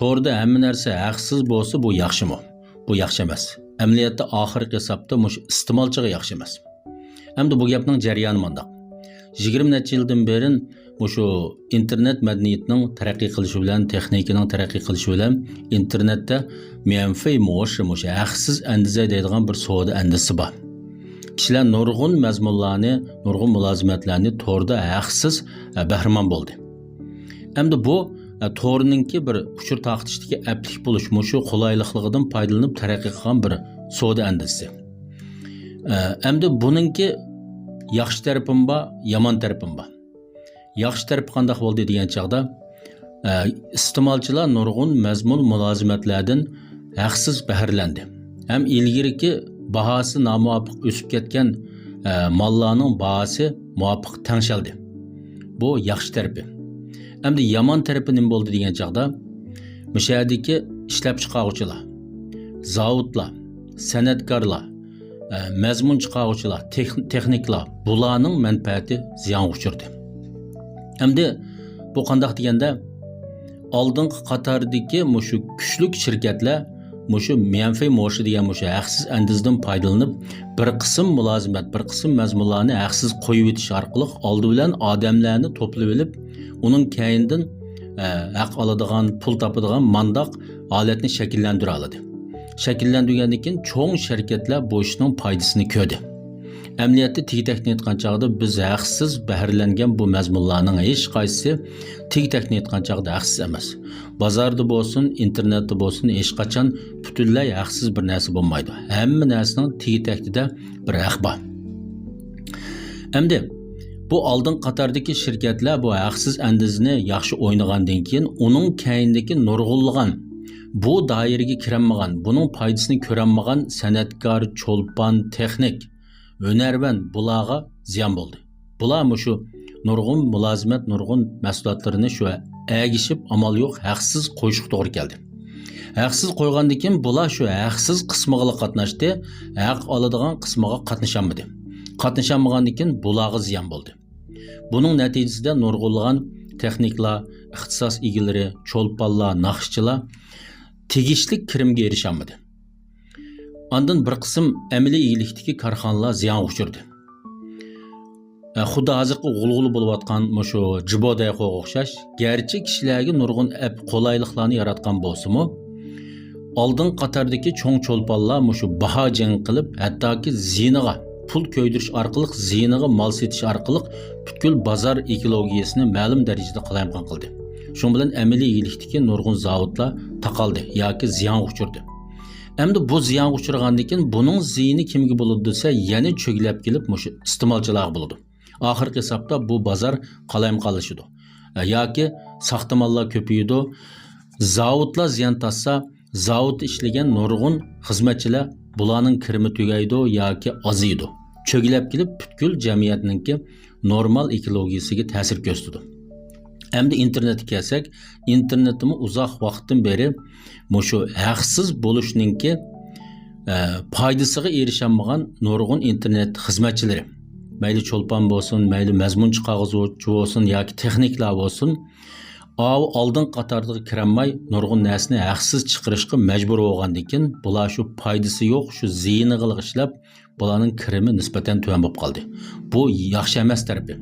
To'g'rida hamma narsa haqsiz bo'lsa, bu yaxshimi? Bu yaxshi emas. Amaliyotda oxirgi hisobda mush iste'molchiga yaxshi emas. Hamda bu gapning jarayoni mundaq. 20 necha yildan beri shu internet madaniyatining taraqqiy qilishi bilan, texnikaning taraqqiy qilishi bilan internetda menfi mush haqsiz andiza deydigan bir savdo andisi bor. Kishilar nurg'un mazmunlarni, nurg'un mulozimatlarni to'g'rida haqsiz bahramon bo'ldi. Hamda bu to'g'rininki bir uchur taqtishdagi aplik bo'lish, shu qulayliqligidan foydalanib taraqqiy qilgan bir savdo andisi. Hamda buningki yaxshi tarafim bor, yomon tarafim bor. Yaxshi tarafi qanday bo'ldi degan chaqda iste'molchilar nurg'un mazmun mulozimatlardan haqsiz bahralandi. Ham ilgiriki bahosi nomuvofiq o'sib ketgan mollarning bahosi muvofiq tengshaldi. Bu yaxshi tarafi. Hamda yomon tarafi nima bo'ldi degan chaqda mushadagi ishlab chiqaruvchilar, zavodlar, san'atkorlar, mazmun chiqaruvchilar, texniklar bularning manfaati ziyonga uchirdi. Hamda bu qanday deganda oldingi qatordagi shu kuchli shirkatlar shu menfi mo'shi degan haqsiz andizdan foydalanib bir qism mulozimat, bir qism mazmunlarni haqsiz qo'yib o'tish orqali oldi bilan odamlarni to'plab olib, uning keyindan haq oladigan, pul topadigan mandaq holatni shakllantira oladi. Shakllantirgandan keyin cho'ng shirkatlar bu ishning foydasini ko'rdi. Amaliyotda tig-takni aytgan chog'da biz haqsiz bahrlangan bu mazmunlarning hech qaysisi tig-takni aytgan chog'da haqsiz emas. Bozorda bo'lsin, internetda bo'lsin, hech qachon butunlay haqsiz bir narsa bo'lmaydi. Hamma narsaning tig-takida bir haq bor. Hamda bu oldin qatordagi shirkatlar bu haqsiz andizni yaxshi o'ynagandan keyin uning keyindagi nurg'unlagan bu doiraga kiramagan, buning foydasini ko'ramagan san'atkor, cho'lpon, texnik Önərvən bulağa ziyan bo'ldi. Bular shu nurg'un mulozimat, nurg'un mahsulotlarini shu əgishib amal yo'q haqsiz qo'yishga to'g'ri keldi. Haqsiz qo'ygandan keyin bular shu haqsiz qismiga qatnashdi, haq oladigan qismiga qatnashamadi. Qatnashammagandan keyin bularga ziyan bo'ldi. Buning natijasida nurg'unlagan texniklar, ixtisos egalari, cho'lponlar, naqshchilar tegishli kirimga erishamadi. Ondan bir qism amaliy iyilikdagi korxonalar ziyon uchirdi. Xuddi hozirgi g'ulg'uli bo'layotgan shu Jibodaga o'xshash, garchi kishilarga nurg'un qulayliklarni yaratgan bo'lsa-mu, oldin qatordagi cho'ng cho'lponlar shu baho jang qilib, hattoki zinaga pul ko'ydirish orqali, zinaga mol setish orqali butkul bozor ekologiyasini ma'lum darajada qalamqon qildi. Shuning bilan amaliy iyilikdagi nurg'un zavodlar taqaldi yoki ziyon uchirdi. Hamda bu ziyon uchirgandan keyin buning ziyini kimga bo'ladi desa, yana cho'glab kelib iste'molchilarga bo'ladi. Oxirgi hisobda bu bozor qalamqonlashadi. Yoki saxtamonlar ko'payadi. Zavodlar ziyon tassa, zavod ishlagan nurg'un xizmatchilar bularning kirimi tugaydi yoki oziydi. Cho'glab kelib butkul jamiyatninki normal ekologiyasiga ta'sir ko'rsatadi. Hamda internetga kelsak, internetni uzoq vaqtdan beri shu haqsiz bo'lishninki foydasiga erishammagan nurg'un internet xizmatchilari, mayli cho'lpon bo'lsin, mayli mazmun chiqaruvchi bo'lsin yoki texniklar bo'lsin, oldin qatorga kiramay nurg'un narsani haqsiz chiqarishga majbur bo'lgandan keyin bular shu foydasi yo'q, shu ziyiniga ishlab bularning kirimi nisbatan tuvan bo'lib qoldi. Bu yaxshi emas tarafi.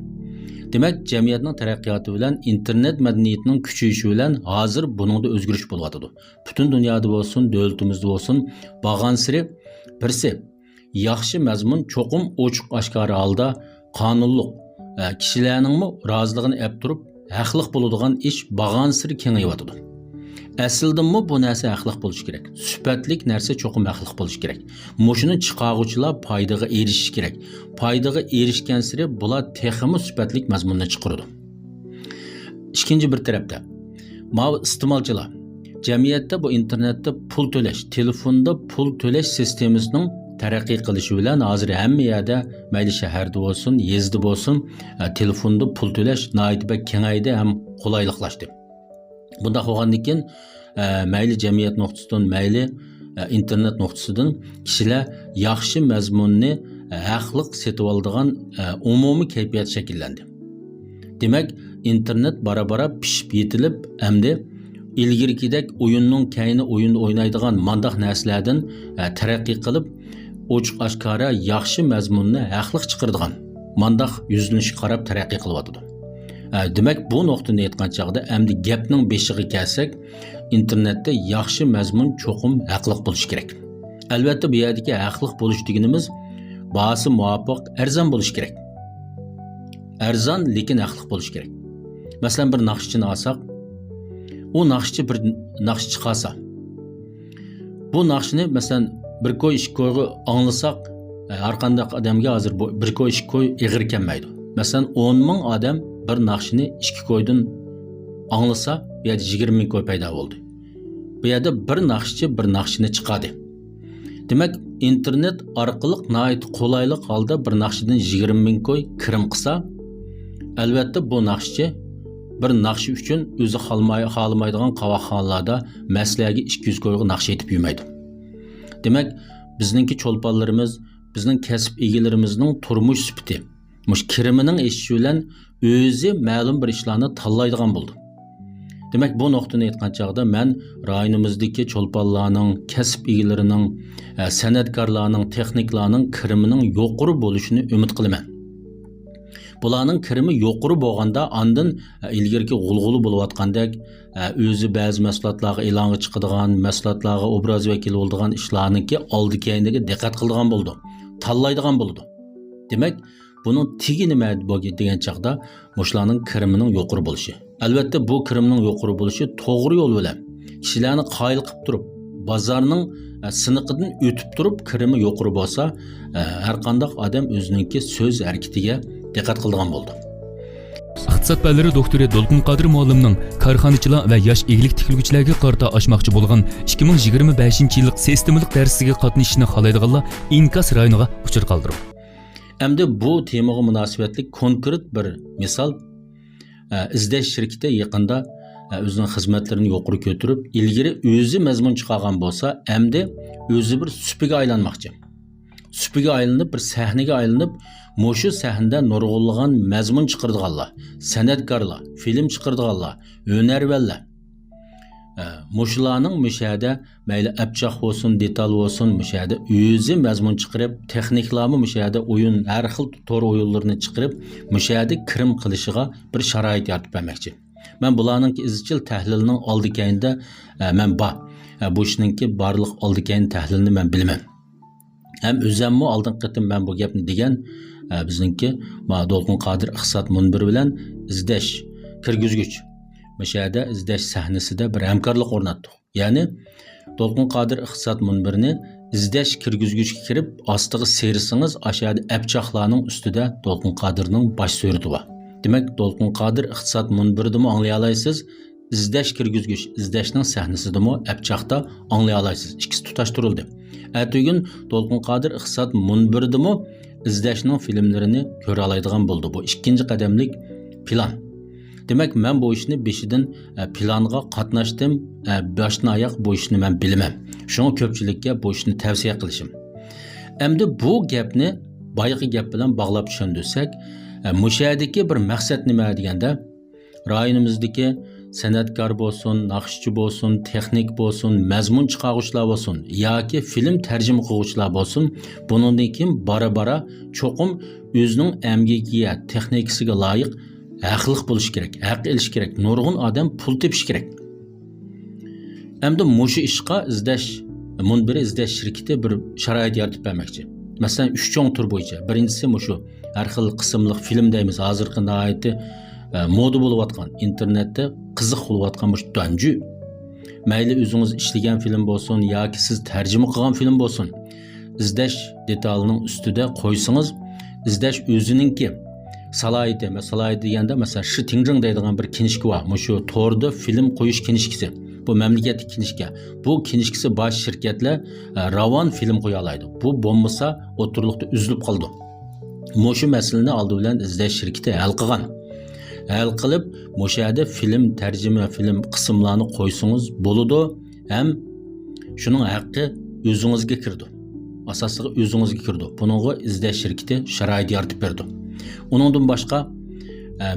Demak, jamiyatning taraqqiyoti bilan internet madaniyatining kuchayishi bilan hozir buningda o'zgarish bo'lyotdi. Butun dunyoda bo'lsin, davlatimizda bo'lsin, bag'ansiri birsi yaxshi mazmun cho'qim ochiq oshkora holda qonunliq kishilarning roziligini olib turib, haqliq bo'ladigan ish bag'ansiri kengayotdi. Aslida bu narsa haqliq bo'lishi kerak. Sifatlik narsa cho'qim haqliq bo'lishi kerak. Mushuni chiqaruvchilar foydaga erishishi kerak. Foydaga erishgan sari bular texmi sifatlik mazmunni chiqaradi. Ikkinchi bir tarafda iste'molchilar jamiyatda bu internetda pul to'lash, telefonda pul to'lash sistemasining taraqqiy qilishi bilan hozir hamma yerda, mayli shaharda bo'lsin, yezda bo'lsin, telefonda pul to'lash nihoyatda kengaydi ham qulayliqlashdi. Bunda bo'lgandan keyin mayli jamiyat nuqtasidan, mayli internet nuqtasidan kishilar yaxshi mazmunni haqliq setib oladigan umumiy kayfiyat shakllandi. Demak, internet bara-bara pishib yetilib, hamda ilgirkidek o'yinning kayni o'yinda o'ynaydigan mandaq narsalardan taraqqiy qilib, ochiq oshkora yaxshi mazmunni haqliq chiqaradigan mandaq yuzlanishga qarab taraqqiy qilyotdi. Demak, bu nuqtani aytgan chog'da endi gapning beshiga kelsak, internetda yaxshi mazmun cho'qim haqliq bo'lishi kerak. Albatta, bu yerdagi haqliq bo'lish deganimiz bahsi muvofiq, arzon bo'lishi kerak. Arzon, lekin haqliq bo'lishi kerak. Masalan, bir naqshchini olsak, u naqshchi bir naqsh chiqarsa, bu naqshni masalan bir ko'y ikki ko'yga anglasak, har qanday odamga hozir bir ko'y ikki ko'y ig'ir kelmaydi. Masalan, 10 ming odam bir naqshni ikki ko'ydan anglasa, bu yerda 20 ming ko'y paydo bo'ldi. Bu yerda bir naqshchi bir naqshni chiqadi. Demak, internet orqali nihoyat qulaylik holda bir naqshdan 20 ming ko'y kirim qilsa, albatta bu naqshchi bir naqshi uchun o'zi xolamaydigan qavoqxonalarda maslarga 200 ko'yga naqsh etib yurmaydi. Demak, bizningki cho'lponlarimiz, bizning kasb egalarimizning turmush sifati, mush kirimining eshishi bilan o'zi ma'lum bir ishlarni tanlaydigan bo'ldi. Demak, bu nuqtani aytgan chog'da men rayonimizdagi cho'lponlarning, kasb egalarining, san'atkorlarning, texniklarning kirimining yuqori bo'lishini umid qilaman. Bularning kirimi yuqori bo'lganda, ondan ilgirki g'ulg'uli bo'layotgandek, o'zi ba'zi mahsulotlarga e'longa chiqadigan, mahsulotlarga obraz vakili bo'ladigan ishlarniki oldi-keyniga diqqat qiladigan bo'ldi, tanlaydigan bo'ldi. Demak, buning tigi nima degan chaqda mushlarning kirimining yuqori bo'lishi. Albatta, bu kirimning yuqori bo'lishi to'g'ri yo'l bilan kishilarni qoyil qilib turib, bozorning siniqidan o'tib turib kirimi yuqori bo'lsa, har qanday odam o'zininki so'z harakatiga diqqat qiladigan bo'ldi. Iqtisod fanlari doktori Dolqin Qodir muallimning korxonachilar va yosh eglik tikilguvchilarga qarata ochmoqchi bo'lgan 2025-yillik sistemalik darsiga qatnashishni xohlaydiganlar inkas rayoniga uchur qoldirib. Endi bu temaga munosabatli konkret bir misol, izlash shirkati yaqinda o'zining xizmatlarini yuqori ko'tarib, ilgari o'zi mazmun chiqargan bo'lsa, endi o'zi bir supiga aylanmoqchi. Supiga aylanib, bir sahnaga aylanib, mushu sahnada nurg'unlagan mazmun chiqardiganlar, san'atkorlar, film chiqardiganlar, hunarvanlar. Mushularning mushada mayli abchoq bo'lsin, detal bo'lsin, mushada o'zi mazmun chiqarib, texniklarni mushada o'yin, har xil to'r o'yinlarini chiqarib, mushada kirim qilishiga bir sharoit yaratib bermoqchi. Men bularning izchil tahlilining oldi-keyinda men bu ishninki barliq oldi-keyin tahlilini men bilmem. Hem o'zimmi oldin qitim men bu gapni degan bizningki Dolqin Qodir iqtisod munbiri bilan izlash kirgizgich. Mashada izlash sahnasida bir hamkorlik o'rnatdik. Ya'ni Dolqin Qodir iqtisod munbirini izlash kirgizgichga kirib, ostiga serisingiz, aşağıda abchoqlarning ustida Dolqin Qodirning bosh surati bor. Demak, Dolqin Qodir iqtisod munbiridimi anglay olasiz, izlash kirgizgich, izlashning sahnasidami abchoqda anglay olasiz. İkisi tutashtirildi. Ertugün Dolqin Qodir iqtisod munbiridimi izlashning filmlarini ko'ra oladigan bo'ldi. Bu ikkinchi qadamlik plan. Demak, men bu ishni beshidan planga qatnashdim, boshdan oyoq bu ishni men bilaman. Shunga ko'pchilikka bu ishni tavsiya qilishim. Endi bu gapni boyagi gap bilan bog'lab tushundirsak, mushadagi bir maqsad nima deganda, rayonimizdagi san'atkor bo'lsin, naqshchi bo'lsin, texnik bo'lsin, mazmun chiqaruvchilar bo'lsin yoki film tarjima qiluvchilar bo'lsin, bundan keyin bara-bara cho'qim o'zining amgiga, texnikasiga loyiq haqliq bo'lish kerak, haq elish kerak, nurg'un odam pul tepish kerak. Endi mushu ishqa izlash munbiri izlash shirkati bir sharoit yaratib bermoqchi. Masalan, 3 cho'ng tur bo'yicha. Birinchisi mushu har xil qismliq film deymiz, hozirgi nihoyatda moda bo'layotgan, internetda qiziq bo'layotgan mush danju. Mayli o'zingiz ishlagan film bo'lsin yoki siz tarjima qilgan film bo'lsin, izlash detalining ustida qo'ysangiz, izlash o'zininki salohiyati, salohiyat deganda masalan shu Tingjing deydigan bir kinishka bor. Mushu to'rda film qo'yish kinishkasi. Bu mamlakatlik kinishka. Bu kinishkasi bosh shirkatlar ravon film qo'ya oladi. Bu bo'lmasa o'tirliqda uzilib qoldi. Mushu masalani oldi bilan izlash shirkati hal qilgan. Hal qilib, mushada film tarjima, film qismlarni qo'ysangiz bo'ladi, ham shuning haqqi o'zingizga kirdi. Asosiga o'zingizga kirdi. Buningga izlash shirkati sharoit yaratib berdi. Uningdan boshqa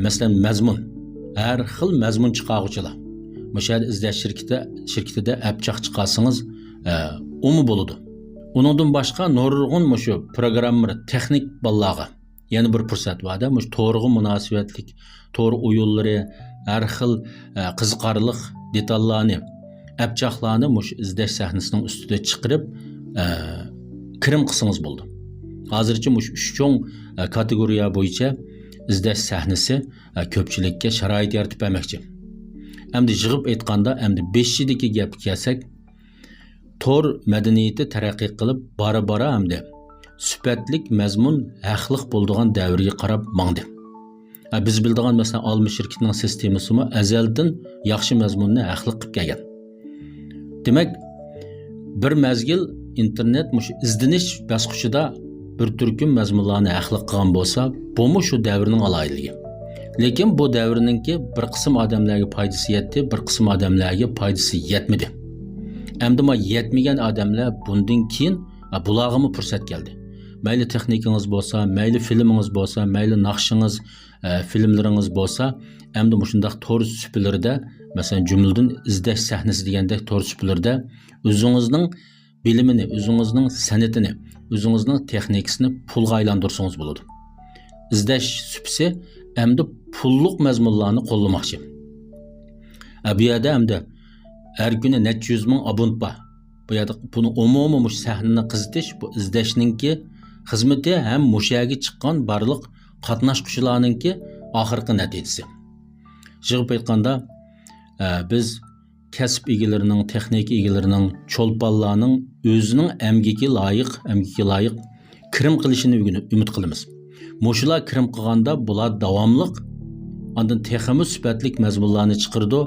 masalan mazmun, har xil mazmun chiqaruvchilar. Məşəl izləş şirkətində əpçaq çıxasınız, umu buludu. Onundan başqa nurgun məşu proqramlar texnik ballağı. Yəni bir fürsət var da, məş toğru münasibətlik, toğru oyunları, hər xil qiziqarlıq detallarını, əpçaqlarını məş izləş səhnəsinin üstüdə çıxırıb kirim qısınız buldu. Hazırca məş 3 çoğ kategoriya boyunca izləş səhnəsi köpçülükə şərait yaratıb əməkçi. Әмді жығып айтқанда, әмді 5-дегі гәп кәсәк, тор мәдениеті tərəqqi qılıb, бара-бара әмді süpətlik, məzmun, haqlıq bolduğan dəvrəyə qarab mаңды. Biz bildiğin məsələn, alma şirkətinin sistemisi mi əzəldən yaxşı məzmununu haqlıq qıb gələn. Demək, bir məzgil internet izdiniş bəsquşida bir türküm məzmunlarını haqlıq qılğan bolsa, bu mu şu dəvrinin alaylığı. Lekin bu dəvrninki bir qism adamlarga foydasi yetdi, bir qism adamlarga foydasi yetmedi. Endi ma yetmagan adamlar bundan keyin bulag'imi fursat keldi. Mayli texnikangiz bo'lsa, mayli filmingiz bo'lsa, mayli naqshingiz, filmlaringiz bo'lsa, endi shundaq tor supilarda, masalan, jumladan izlash sahnasi degandek tor supilarda o'zingizning bilimini, o'zingizning san'atini, o'zingizning texnikasini pulga aylantirsangiz bo'ladi. İzlash supisi endi pulluq məzmunlarını qollamoqchi. Bu yerda endi har kuni necha 100 ming abont bor. Bu yerda buni umumiy sahnani qizitish, bu izlashninki xizmati ham mushaga chiqqan barliq qatnashquchilarninki oxirgi natijasi. Yig'ib aytganda biz kasb egalarining, texnika egalarining, cho'lponlarning o'zining emgiki loyiq kirim qilishini umid qilamiz. Moşular kirim qilganda bular davomliq, ondan texmi sifatlik mazmunlarni chiqirdi.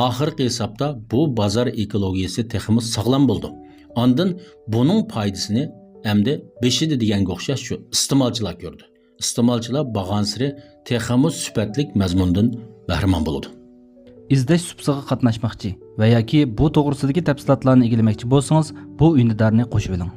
Oxirgi hisobda bu bozor ekologiyasi texmi sog'lom bo'ldi. Ondan buning foydasini endi beshida deganga o'xshash shu iste'molchilar ko'rdi. Iste'molchilar bag'ansiri texmi sifatlik mazmundan bahramand bo'ladi. İzlash supsiga qatnashmoqchi va yoki bu to'g'risidagi tafsilotlarni egallamoqchi bo'lsangiz, bu unidorni qo'shib oling.